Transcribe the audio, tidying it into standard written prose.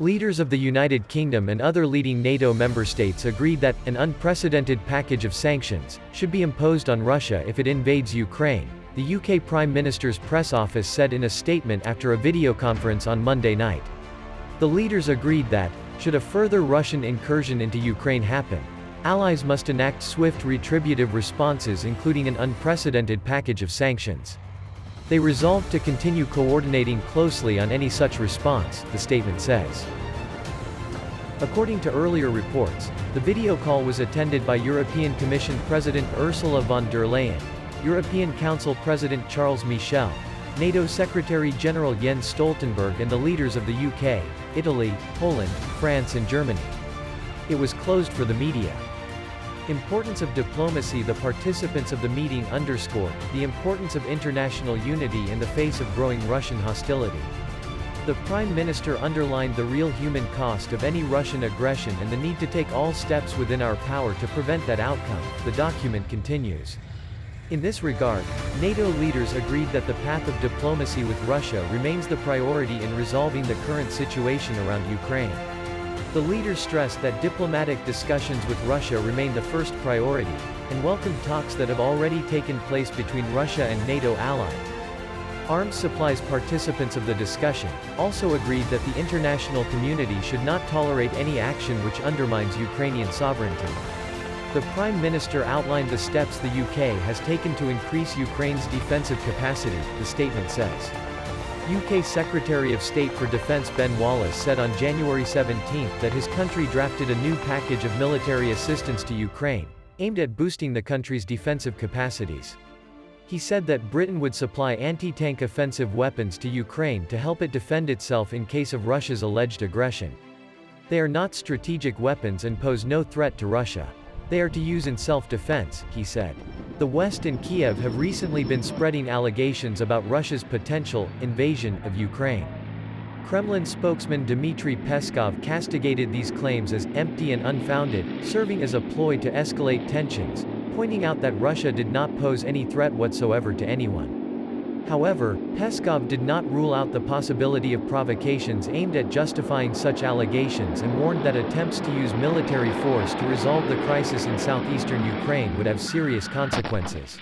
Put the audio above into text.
Leaders of the United Kingdom and other leading NATO member states agreed that an unprecedented package of sanctions should be imposed on Russia if it invades Ukraine, the UK Prime Minister's press office said in a statement after a video conference on Monday night. The leaders agreed that, should a further Russian incursion into Ukraine happen, allies must enact swift retributive responses including an unprecedented package of sanctions. They resolved to continue coordinating closely on any such response, the statement says. According to earlier reports, the video call was attended by European Commission President Ursula von der Leyen, European Council President Charles Michel, NATO Secretary-General Jens Stoltenberg and the leaders of the UK, Italy, Poland, France and Germany. It was closed for the media. Importance of diplomacy. The participants of the meeting underscored the importance of international unity in the face of growing Russian hostility. The Prime Minister underlined the real human cost of any Russian aggression and the need to take all steps within our power to prevent that outcome, the document continues. In this regard, NATO leaders agreed that the path of diplomacy with Russia remains the priority in resolving the current situation around Ukraine. The leaders stressed that diplomatic discussions with Russia remain the first priority, and welcomed talks that have already taken place between Russia and NATO allies. Arms supplies participants of the discussion also agreed that the international community should not tolerate any action which undermines Ukrainian sovereignty. The Prime Minister outlined the steps the UK has taken to increase Ukraine's defensive capacity, the statement says. UK Secretary of State for Defence Ben Wallace said on January 17 that his country drafted a new package of military assistance to Ukraine, aimed at boosting the country's defensive capacities. He said that Britain would supply anti-tank offensive weapons to Ukraine to help it defend itself in case of Russia's alleged aggression. They are not strategic weapons and pose no threat to Russia. They are to use in self-defense, he said. The West and Kiev have recently been spreading allegations about Russia's potential invasion of Ukraine. Kremlin spokesman Dmitry Peskov castigated these claims as empty and unfounded, serving as a ploy to escalate tensions, pointing out that Russia did not pose any threat whatsoever to anyone. However, Peskov did not rule out the possibility of provocations aimed at justifying such allegations and warned that attempts to use military force to resolve the crisis in southeastern Ukraine would have serious consequences.